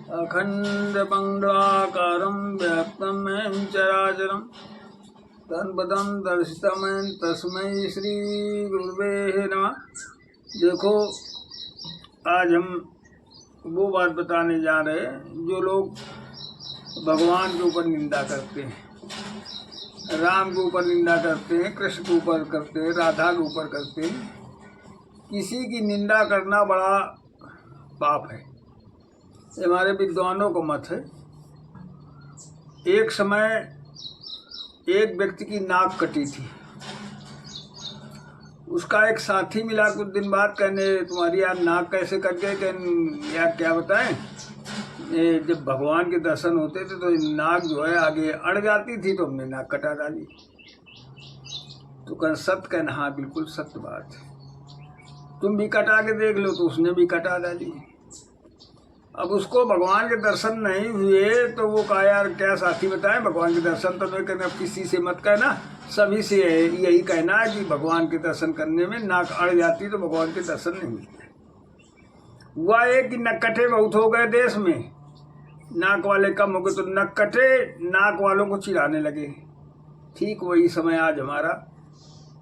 अखण्डमण्डलाकारं व्याप्तं येन चराचरं तत्पदं दर्शितं येन तस्मै श्रीगुरुवे नमः। देखो, आज हम वो बात बताने जा रहे हैं जो लोग भगवान के ऊपर निंदा करते हैं, राम के ऊपर निंदा करते हैं, कृष्ण के ऊपर करते हैं, राधा के ऊपर करते हैं। किसी की निंदा करना बड़ा पाप है, ये हमारे विद्वानों का मत है। एक समय एक व्यक्ति की नाक कटी थी, उसका एक साथी मिला कुछ दिन बाद, कहने तुम्हारी यार नाक कैसे कट गए? कहने यार क्या बताएं, जब भगवान के दर्शन होते थे तो नाक जो है आगे अड़ जाती थी, तो हमने नाक कटा डाली। तो कहना सत्य? कहना हाँ बिल्कुल सत्य बात है, तुम भी कटा के देख लो। तो उसने भी कटा डाली। अब उसको भगवान के दर्शन नहीं हुए तो वो कहा यार क्या साथी बताएं, भगवान के दर्शन तो नहीं करना। अब किसी से मत कहना, सभी से यही कहना है कि भगवान के दर्शन करने में नाक अड़ जाती तो भगवान के दर्शन नहीं मिलते। हुआ एक कि नक्कटे बहुत हो गए देश में, नाक वाले कम हो गए तो नक्कटे नाक वालों को चिढ़ाने लगे। ठीक वही समय आज हमारा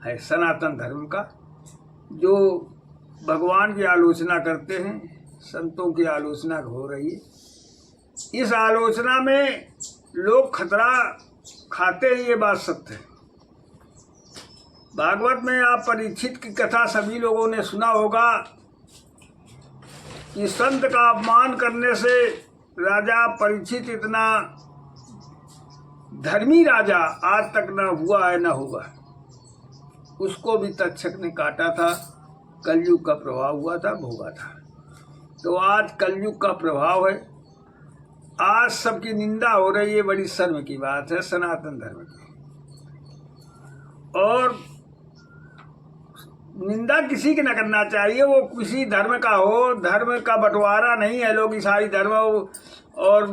है सनातन धर्म का, जो भगवान की आलोचना करते हैं, संतों की आलोचना हो रही है। इस आलोचना में लोग खतरा खाते हैं, ये बात सत्य है। भागवत में आप परीक्षित की कथा सभी लोगों ने सुना होगा कि संत का अपमान करने से राजा परीक्षित इतना धर्मी राजा आज तक न हुआ है न होगा। उसको भी तक्षक ने काटा था, कलयुग का प्रभाव हुआ था, भोगा था। तो आज कलयुग का प्रभाव है, आज सबकी निंदा हो रही है, बड़ी शर्म की बात है सनातन धर्म की। और निंदा किसी की न करना चाहिए, वो किसी धर्म का हो, धर्म का बंटवारा नहीं है। लोग ईसाई धर्म और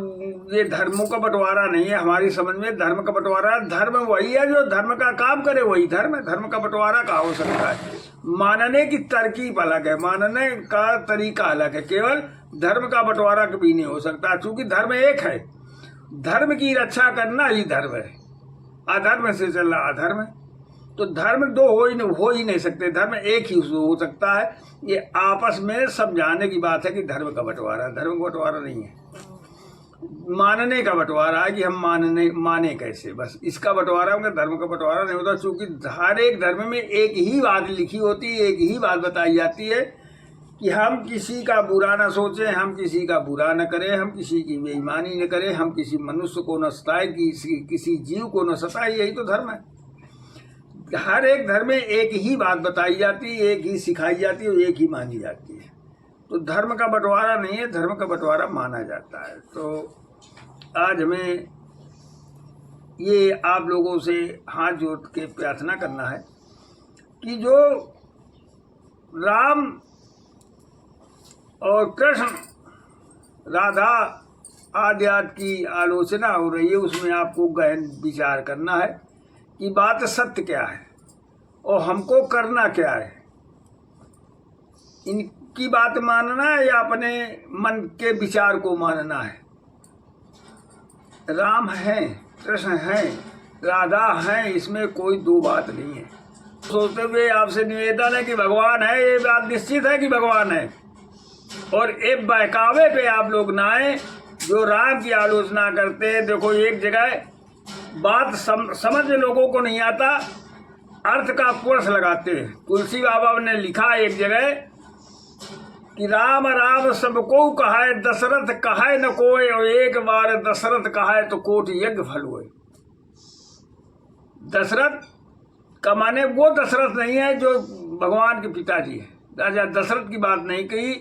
ये धर्मों का बंटवारा नहीं है हमारी समझ में। धर्म का बंटवारा, धर्म वही है जो धर्म का काम करे, वही धर्म है। धर्म का बंटवारा कहाँ हो सकता है? मानने की तरकीब अलग है, मानने का तरीका अलग है। केवल धर्म का बंटवारा कभी नहीं हो सकता, क्योंकि धर्म एक है। धर्म की रक्षा करना ही धर्म है, अधर्म से चलना अधर्म है। तो धर्म दो हो ही नहीं सकते, धर्म एक ही हो सकता है। ये आपस में समझाने की बात है कि धर्म का बंटवारा, धर्म का बंटवारा नहीं है, मानने का बंटवारा है कि हम माने कैसे, बस इसका बंटवारा होगा। धर्म का बंटवारा नहीं होता, क्योंकि हर एक धर्म में एक ही बात लिखी होती है, एक ही बात बताई जाती है कि हम किसी का बुरा न सोचें, हम किसी का बुरा न करें, हम किसी की बेईमानी न करें, हम किसी मनुष्य को न सताएं, किसी जीव को न सताएं। यही तो धर्म है। हर एक धर्म में एक ही बात बताई जाती है, एक ही सिखाई जाती है और एक ही मानी जाती है। तो धर्म का बंटवारा नहीं है, धर्म का बंटवारा माना जाता है। तो आज हमें ये आप लोगों से हाथ जोड़ के प्रार्थना करना है कि जो राम और कृष्ण, राधा आदि की आलोचना हो रही है, उसमें आपको गहन विचार करना है कि बात सत्य क्या है और हमको करना क्या है। इनकी बात मानना है या अपने मन के विचार को मानना है? राम है, कृष्ण है, राधा है, इसमें कोई दो बात नहीं है। सोचते हुए आपसे निवेदन है कि भगवान है, ये बात निश्चित है कि भगवान है। और एक बहकावे पे आप लोग ना आए जो राम की आलोचना करते हैं। देखो, एक जगह बात समझ लोगों को नहीं आता, अर्थ का कोर्स लगाते हैं। तुलसी बाबा ने लिखा एक जगह कि राम राम सबको कहाए, दशरथ कहाए न कोई, और एक बार दशरथ कहाए तो कोटि यज्ञ फल हुए। दशरथ का माने वो दशरथ नहीं है जो भगवान के पिताजी है, राजा दशरथ की बात नहीं कही।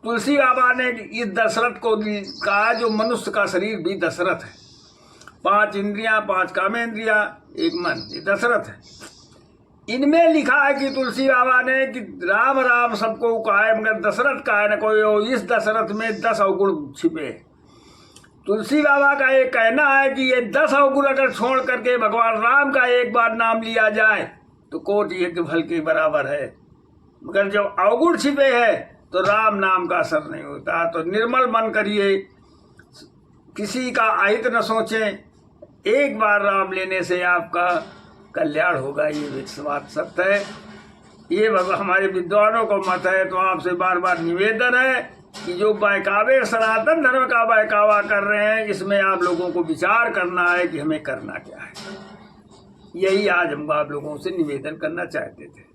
तुलसी बाबा ने इस दशरथ को कहा जो मनुष्य का शरीर भी दशरथ है, 5 इंद्रियां, 5 कामेंद्रियां, एक मन, ये दशरथ है। इनमें लिखा है कि तुलसी बाबा ने कि राम राम सबको कहा है मगर दशरथ का है न कोई, और इस दशरथ में 10 अवगुण छिपे। तुलसी बाबा का ये कहना है कि ये 10 अवगुण अगर छोड़ करके भगवान राम का एक बार नाम लिया जाए तो कोटि यज्ञ फल के बराबर है। मगर जब अवगुण छिपे है तो राम नाम का असर नहीं होता। तो निर्मल मन करिए किसी का अहित न सोचें, एक बार राम लेने से आपका कल्याण होगा, ये विश्वास सत्य है। ये हमारे विद्वानों को मत है। तो आपसे बार बार निवेदन है कि जो बहकावे सनातन धर्म का बहकावा कर रहे हैं, इसमें आप लोगों को विचार करना है कि हमें करना क्या है। यही आज हम आप लोगों से निवेदन करना चाहते थे।